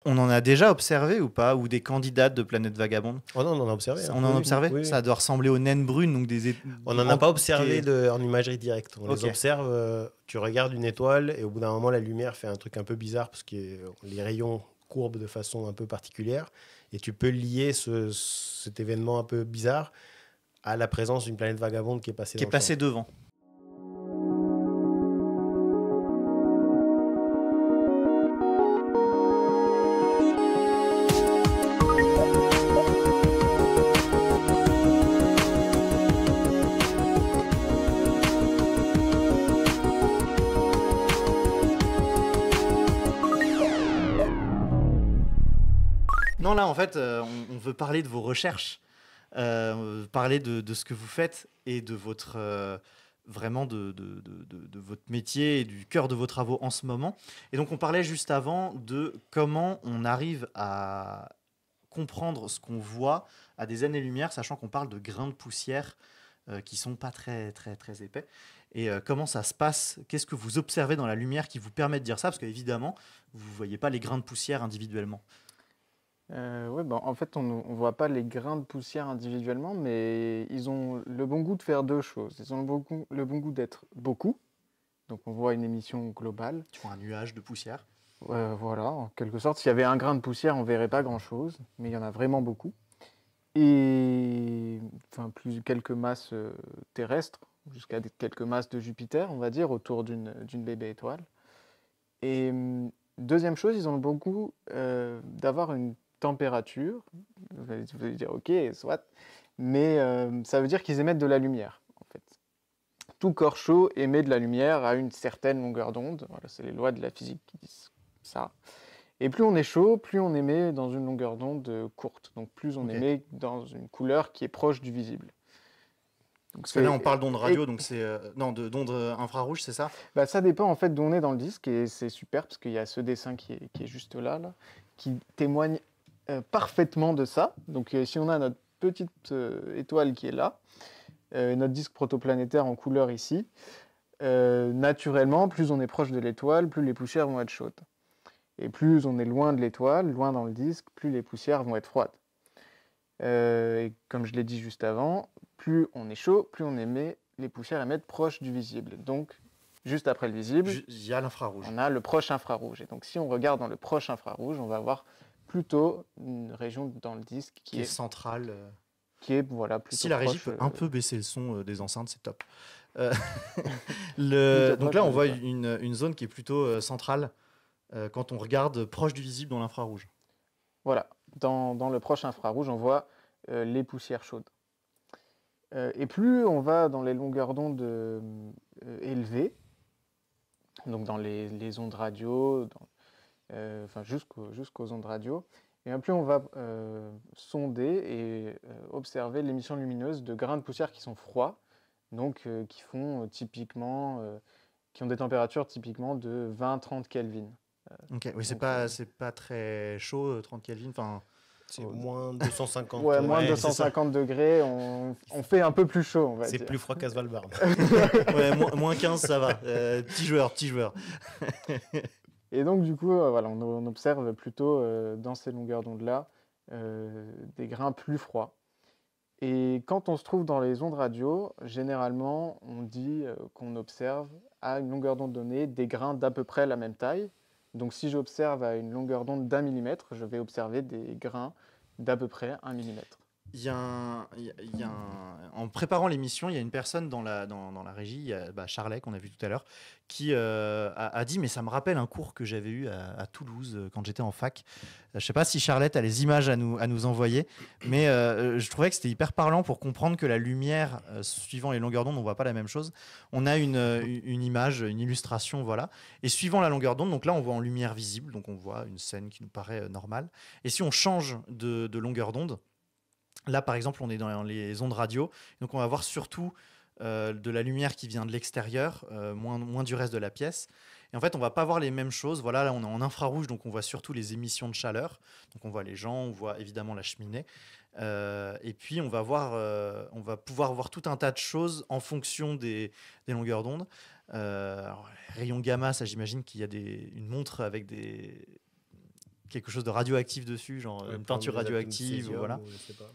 On en a déjà observé ou pas? Ou des candidates de Planète Vagabonde? Oh non, on en a observé. On en a observé? Oui. Ça doit ressembler aux naines brunes, donc On n'en a pas observé des- en imagerie directe. On les Ok. observe, tu regardes une étoile et au bout d'un moment, la lumière fait un truc un peu bizarre parce que les rayons courbent de façon un peu particulière et tu peux lier cet événement un peu bizarre à la présence d'une planète vagabonde qui est passée Qui est dans le passé ciel. devant. Non, là, en fait, on veut parler de vos recherches, parler de ce que vous faites et de votre vraiment de votre métier et du cœur de vos travaux en ce moment. Et donc, on parlait juste avant de comment on arrive à comprendre ce qu'on voit à des années-lumière, sachant qu'on parle de grains de poussière qui sont pas très, très, très épais. Et comment ça se passe? Qu'est-ce que vous observez dans la lumière qui vous permet de dire ça? Parce qu'évidemment, vous ne voyez pas les grains de poussière individuellement. Ouais, ben, en fait, on ne voit pas les grains de poussière individuellement, mais ils ont le bon goût de faire deux choses. Ils ont le bon goût d'être beaucoup, donc on voit une émission globale. Tu vois un nuage de poussière. Voilà, en quelque sorte, s'il y avait un grain de poussière, on verrait pas grand-chose, mais il y en a vraiment beaucoup. Et enfin, quelques masses terrestres, jusqu'à quelques masses de Jupiter, on va dire, autour d'une bébé étoile. Et deuxième chose, ils ont le bon goût d'avoir une température. Vous allez dire, ok, soit, mais ça veut dire qu'ils émettent de la lumière, en fait. Tout corps chaud émet de la lumière à une certaine longueur d'onde. Voilà, c'est les lois de la physique qui disent ça. Et plus on est chaud, plus on émet dans une longueur d'onde courte. Donc plus on émet dans une couleur qui est proche du visible. Donc Parce que là, on parle d'ondes radio, donc c'est non, d'ondes infrarouges, c'est ça? Bah, ça dépend en fait d'où on est dans le disque et c'est super parce qu'il y a ce dessin qui est juste là, qui témoigne parfaitement de ça. Donc si on a notre petite étoile qui est là, notre disque protoplanétaire en couleur ici, naturellement, plus on est proche de l'étoile, plus les poussières vont être chaudes. Et plus on est loin de l'étoile, loin dans le disque, plus les poussières vont être froides. Et comme je l'ai dit juste avant, plus on est chaud, plus on émet, les poussières émettent proche du visible. Donc, juste après le visible, il y a l'infrarouge. On a le proche infrarouge. Et donc, si on regarde dans le proche infrarouge, on va voir plutôt une région dans le disque qui est centrale. Qui est voilà, plutôt si la régie proche, peut un peu baisser le son des enceintes, c'est top. Plutôt donc là, on proche, voit une zone qui est plutôt centrale quand on regarde proche du visible dans l'infrarouge. Voilà, dans le proche infrarouge, on voit les poussières chaudes. Et plus on va dans les longueurs d'onde élevées, donc dans les ondes radio, enfin jusqu'aux ondes radio, et bien plus on va sonder et observer l'émission lumineuse de grains de poussière qui sont froids, donc qui font typiquement, qui ont des températures typiquement de 20-30 Kelvin. Ok, oui, c'est pas très chaud, 30 Kelvin. Enfin, c'est moins 250. Ouais, moins 250 degrés, on fait un peu plus chaud, on va dire. C'est plus froid qu'à Svalbard. Ouais, moins 15, ça va. Petit joueur. Et donc, du coup, voilà, on observe plutôt dans ces longueurs d'onde-là des grains plus froids. Et quand on se trouve dans les ondes radio, généralement, on dit qu'on observe à une longueur d'onde donnée des grains d'à peu près la même taille. Donc, si j'observe à une longueur d'onde d'1 millimètre, je vais observer des grains d'à peu près 1 millimètre. En préparant l'émission, il y a une personne dans la régie, Charlet, qu'on a vu tout à l'heure, qui a dit, mais ça me rappelle un cours que j'avais eu à Toulouse quand j'étais en fac. Je ne sais pas si Charlotte a les images à nous envoyer, mais je trouvais que c'était hyper parlant pour comprendre que la lumière, suivant les longueurs d'onde, on ne voit pas la même chose. On a une image, une illustration, voilà. Et suivant la longueur d'onde, donc là, on voit en lumière visible, donc on voit une scène qui nous paraît normale. Et si on change de longueur d'onde, là, par exemple, on est dans les ondes radio, donc on va voir surtout de la lumière qui vient de l'extérieur, moins du reste de la pièce. Et en fait, on va pas voir les mêmes choses. Voilà, là, on est en infrarouge, donc on voit surtout les émissions de chaleur. Donc on voit les gens, on voit évidemment la cheminée. Et puis, on va pouvoir voir tout un tas de choses en fonction des longueurs d'onde. Rayons gamma, ça, j'imagine qu'il y a une montre avec quelque chose de radioactif dessus, genre Ouais, une prendre peinture des atomes de radioactive, césium voilà. ou je sais pas.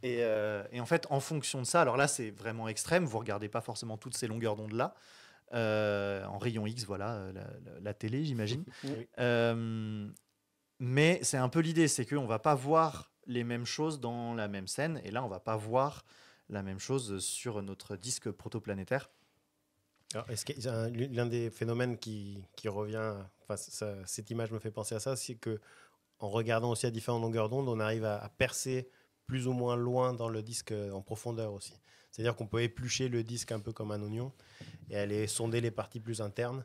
Et en fait, en fonction de ça, alors là, c'est vraiment extrême. Vous regardez pas forcément toutes ces longueurs d'onde là. En rayon X, voilà, la télé, j'imagine. Oui. Mais c'est un peu l'idée, c'est qu'on va pas voir les mêmes choses dans la même scène. Et là, on va pas voir la même chose sur notre disque protoplanétaire. Alors, est-ce qu'il y a l'un des phénomènes qui revient, enfin, cette image me fait penser à ça, c'est que en regardant aussi à différentes longueurs d'onde, on arrive à percer plus ou moins loin dans le disque en profondeur aussi. C'est-à-dire qu'on peut éplucher le disque un peu comme un oignon et aller sonder les parties plus internes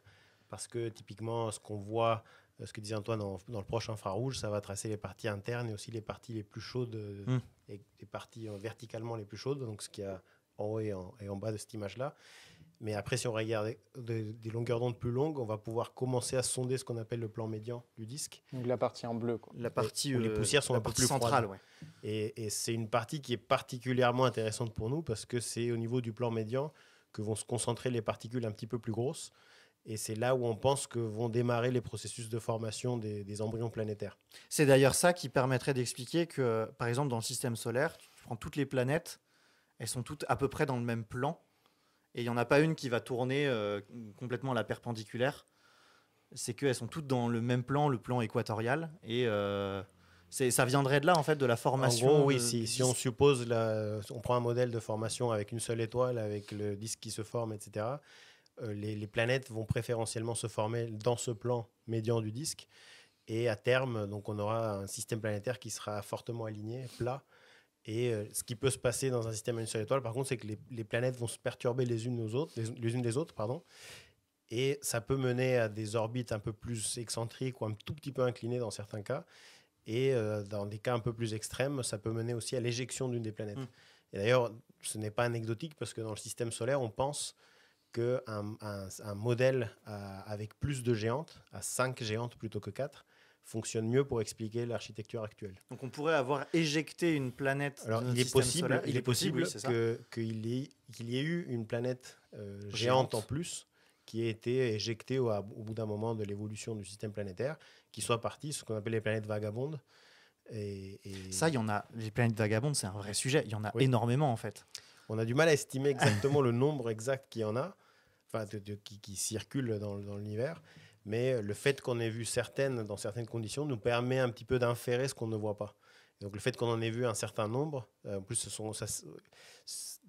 parce que typiquement ce qu'on voit, ce que disait Antoine dans le proche infrarouge, ça va tracer les parties internes et aussi les parties les plus chaudes et les parties verticalement les plus chaudes, donc ce qu'il y a en haut et en bas de cette image-là. Mais après, si on regarde des longueurs d'onde plus longues, on va pouvoir commencer à sonder ce qu'on appelle le plan médian du disque. Donc la partie en bleu, quoi. La partie où les poussières sont la un peu partie plus centrale, froides. ouais. Et c'est une partie qui est particulièrement intéressante pour nous parce que c'est au niveau du plan médian que vont se concentrer les particules un petit peu plus grosses. Et c'est là où on pense que vont démarrer les processus de formation des embryons planétaires. C'est d'ailleurs ça qui permettrait d'expliquer que, par exemple, dans le système solaire, tu prends toutes les planètes, elles sont toutes à peu près dans le même plan. Et il n'y en a pas une qui va tourner complètement à la perpendiculaire. C'est qu'elles sont toutes dans le même plan, le plan équatorial. Et ça viendrait de là, en fait, de la formation. En gros, oui, si on suppose, on prend un modèle de formation avec une seule étoile, avec le disque qui se forme, etc., les planètes vont préférentiellement se former dans ce plan médian du disque. Et à terme, donc, on aura un système planétaire qui sera fortement aligné, plat. Et ce qui peut se passer dans un système à une seule étoile, par contre, c'est que les planètes vont se perturber les unes des autres, pardon. Et ça peut mener à des orbites un peu plus excentriques ou un tout petit peu inclinées dans certains cas. Et dans des cas un peu plus extrêmes, ça peut mener aussi à l'éjection d'une des planètes. Et d'ailleurs, ce n'est pas anecdotique parce que dans le système solaire, on pense qu'un modèle avec plus de géantes, à 5 géantes plutôt que 4, fonctionne mieux pour expliquer l'architecture actuelle. Donc on pourrait avoir éjecté une planète. Alors de notre il est système possible, solaire. il est possible oui, qu'il y ait eu une planète géante en plus qui ait été éjectée au bout d'un moment de l'évolution du système planétaire, qui soit partie, ce qu'on appelle les planètes vagabondes. Ça, il y en a. Les planètes vagabondes, c'est un vrai sujet. Il y en a Oui. énormément en fait. On a du mal à estimer exactement le nombre exact qu'il y en a, enfin qui circulent dans l'univers. Mais le fait qu'on ait vu certaines dans certaines conditions nous permet un petit peu d'inférer ce qu'on ne voit pas. Et donc le fait qu'on en ait vu un certain nombre, en plus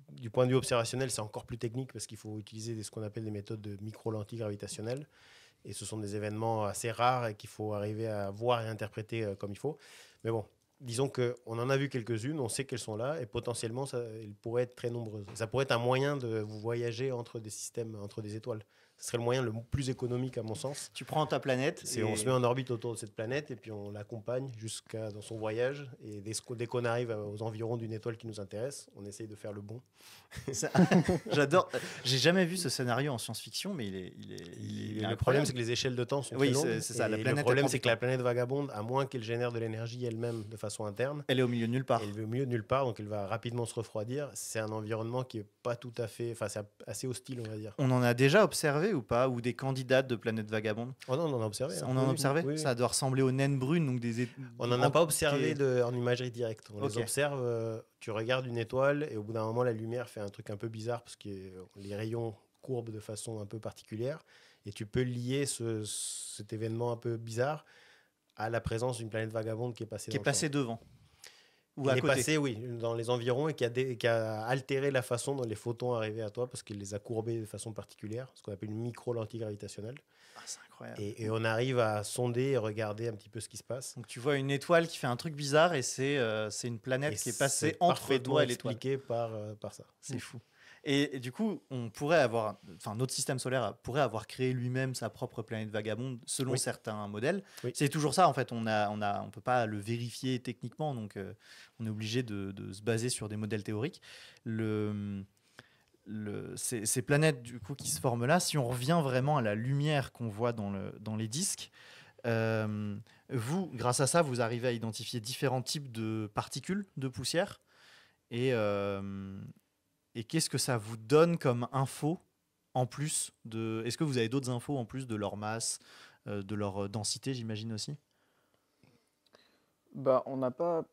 du point de vue observationnel, c'est encore plus technique parce qu'il faut utiliser ce qu'on appelle des méthodes de micro-lentilles gravitationnelles. Et ce sont des événements assez rares et qu'il faut arriver à voir et interpréter comme il faut. Mais bon, disons qu'on en a vu quelques-unes, on sait qu'elles sont là et potentiellement, elles pourraient être très nombreuses. Ça pourrait être un moyen de vous voyager entre des systèmes, entre des étoiles. Ce serait le moyen le plus économique à mon sens. Tu prends ta planète. On se met en orbite autour de cette planète et puis on l'accompagne jusqu'à dans son voyage. Et dès qu'on arrive aux environs d'une étoile qui nous intéresse, on essaye de faire le bon. J'adore. J'ai jamais vu ce scénario en science-fiction, mais il est le problème, c'est que les échelles de temps sont très longues. C'est ça. Le problème, c'est que la planète vagabonde, à moins qu'elle génère de l'énergie elle-même de façon interne, elle est au milieu de nulle part. Elle est au milieu de nulle part, donc elle va rapidement se refroidir. C'est un environnement qui est pas tout à fait, enfin, c'est assez hostile, on va dire. On en a déjà observé ou pas, ou des candidates de planètes vagabondes? Oh non, on en a observé. On en a observé. Oui. Ça doit ressembler aux naines brunes, donc On n'en a pas observé en imagerie directe. On les observe. Tu regardes une étoile et au bout d'un moment, la lumière fait un truc un peu bizarre parce que les rayons courbent de façon un peu particulière et tu peux lier cet événement un peu bizarre à la présence d'une planète vagabonde qui est passée devant. Ou elle est passée, oui, dans les environs et qui a altéré la façon dont les photons arrivaient à toi parce qu'il les a courbés de façon particulière, ce qu'on appelle une micro-lentille gravitationnelle. Ah, c'est incroyable. Et on arrive à sonder et regarder un petit peu ce qui se passe. Donc tu vois une étoile qui fait un truc bizarre et c'est une planète qui est passée entre toi et l'étoile. Expliqué par ça. C'est fou. Et du coup, notre système solaire pourrait avoir créé lui-même sa propre planète vagabonde selon certains modèles. Oui. C'est toujours ça, en fait. On peut pas le vérifier techniquement, donc on est obligé de se baser sur des modèles théoriques. Ces planètes du coup qui se forment là, si on revient vraiment à la lumière qu'on voit dans les disques, vous, grâce à ça, vous arrivez à identifier différents types de particules de poussière et qu'est-ce que ça vous donne comme info en plus est-ce que vous avez d'autres infos en plus de leur masse, de leur densité, j'imagine aussi? On n'a pas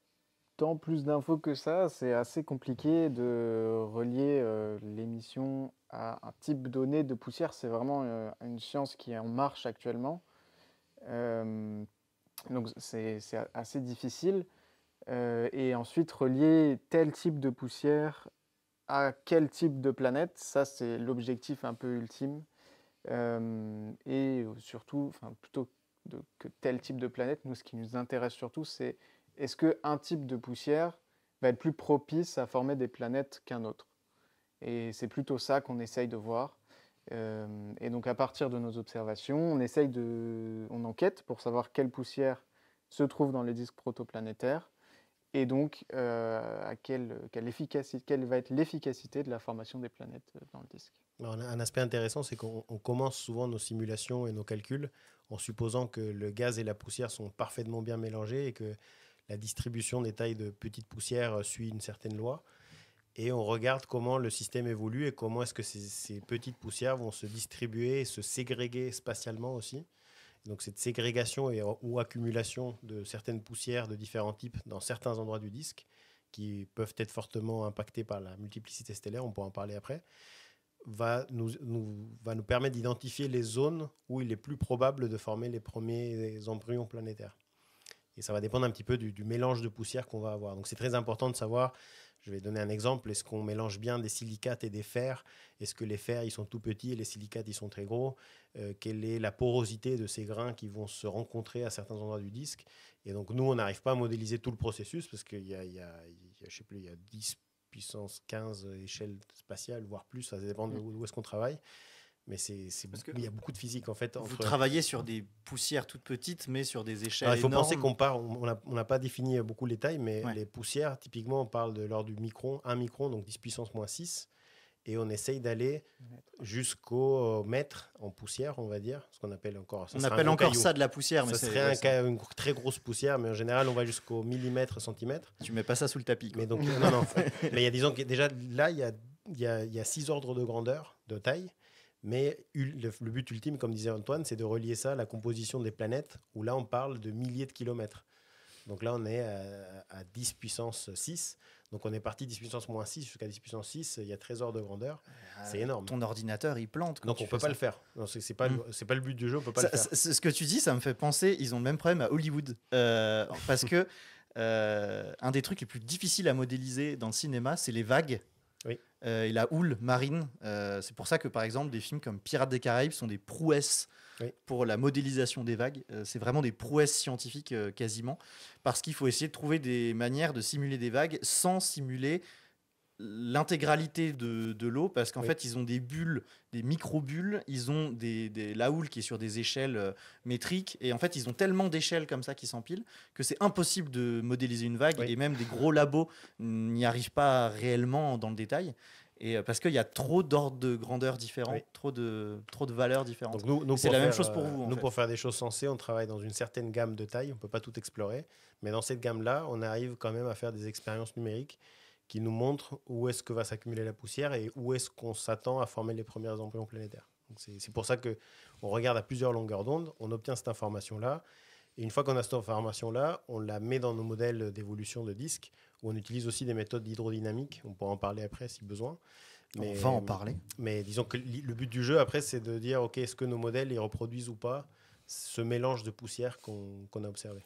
tant plus d'infos que ça. C'est assez compliqué de relier l'émission à un type donné de poussière. C'est vraiment une science qui est en marche actuellement. Euh, donc c'est assez difficile. Et ensuite, relier tel type de poussière à quel type de planète, ça c'est l'objectif un peu ultime. Et surtout, plutôt que tel type de planète, nous ce qui nous intéresse surtout, c'est est-ce qu'un type de poussière va être plus propice à former des planètes qu'un autre. Et c'est plutôt ça qu'on essaye de voir. Et donc à partir de nos observations, on enquête pour savoir quelle poussière se trouve dans les disques protoplanétaires et donc quelle va être l'efficacité de la formation des planètes dans le disque. Alors, un aspect intéressant, c'est qu'on commence souvent nos simulations et nos calculs en supposant que le gaz et la poussière sont parfaitement bien mélangés et que la distribution des tailles de petites poussières suit une certaine loi. Et on regarde comment le système évolue et comment est-ce que ces petites poussières vont se distribuer et se ségréguer spatialement aussi. Donc cette ségrégation ou accumulation de certaines poussières de différents types dans certains endroits du disque, qui peuvent être fortement impactés par la multiplicité stellaire, on pourra en parler après, va nous permettre d'identifier les zones où il est plus probable de former les premiers embryons planétaires. Et ça va dépendre un petit peu du mélange de poussières qu'on va avoir. Donc c'est très important de savoir, je vais donner un exemple, est-ce qu'on mélange bien des silicates et des fers? Est-ce que les fers, ils sont tout petits et les silicates, ils sont très gros? Quelle est la porosité de ces grains qui vont se rencontrer à certains endroits du disque? Et donc nous, on n'arrive pas à modéliser tout le processus parce qu'il y a, je sais plus, il y a 10 puissance 15 échelles spatiales, voire plus, ça dépend d'où est-ce qu'on travaille. Mais il y a beaucoup de physique en fait. Vous travaillez sur des poussières toutes petites, mais sur des échelles énormes. Il faut penser on n'a pas défini beaucoup les tailles, mais les poussières, typiquement, on parle de l'ordre du micron, 1 micron, donc 10 puissance moins 6. Et on essaye d'aller jusqu'au mètre en poussière, on va dire, ce qu'on appelle encore. On appelle encore ça de la poussière. Ça serait une très grosse poussière, mais en général, on va jusqu'au millimètre, centimètre. Tu mets pas ça sous le tapis. Mais donc, non. Mais disons que déjà, là, il y a 6 ordres de grandeur, de taille. Mais le but ultime, comme disait Antoine, c'est de relier ça à la composition des planètes, où là, on parle de milliers de kilomètres. Donc là, on est à 10 puissance 6. Donc on est parti 10 puissance moins 6 jusqu'à 10 puissance 6. Il y a 13 ordres de grandeur. C'est énorme. Ton ordinateur, il plante. Donc on ne peut pas le faire. C'est pas le but du jeu, on ne peut pas le faire. Ce que tu dis, ça me fait penser, ils ont le même problème à Hollywood. Parce que un des trucs les plus difficiles à modéliser dans le cinéma, c'est les vagues. Oui. Et la houle marine. C'est pour ça que, par exemple, des films comme Pirates des Caraïbes sont des prouesses pour la modélisation des vagues. C'est vraiment des prouesses scientifiques quasiment, parce qu'il faut essayer de trouver des manières de simuler des vagues sans simuler l'intégralité de l'eau, parce qu'en fait, ils ont des bulles, des micro-bulles, ils ont la houle qui est sur des échelles métriques, et en fait, ils ont tellement d'échelles comme ça qui s'empilent que c'est impossible de modéliser une vague, et même des gros labos n'y arrivent pas réellement dans le détail. Et parce qu'il y a trop d'ordres de grandeur différents, trop de valeurs différentes. Donc nous c'est la même chose pour vous. Nous, pour faire des choses sensées, on travaille dans une certaine gamme de tailles. On ne peut pas tout explorer. Mais dans cette gamme-là, on arrive quand même à faire des expériences numériques qui nous montrent où est-ce que va s'accumuler la poussière et où est-ce qu'on s'attend à former les premiers embryons planétaires. Donc c'est pour ça qu'on regarde à plusieurs longueurs d'onde, on obtient cette information-là. Et une fois qu'on a cette information-là, on la met dans nos modèles d'évolution de disques, où on utilise aussi des méthodes d'hydrodynamique. On pourra en parler après si besoin. On va en parler. Mais disons que le but du jeu, après, c'est de dire, OK, est-ce que nos modèles ils reproduisent ou pas ce mélange de poussière qu'on a observé.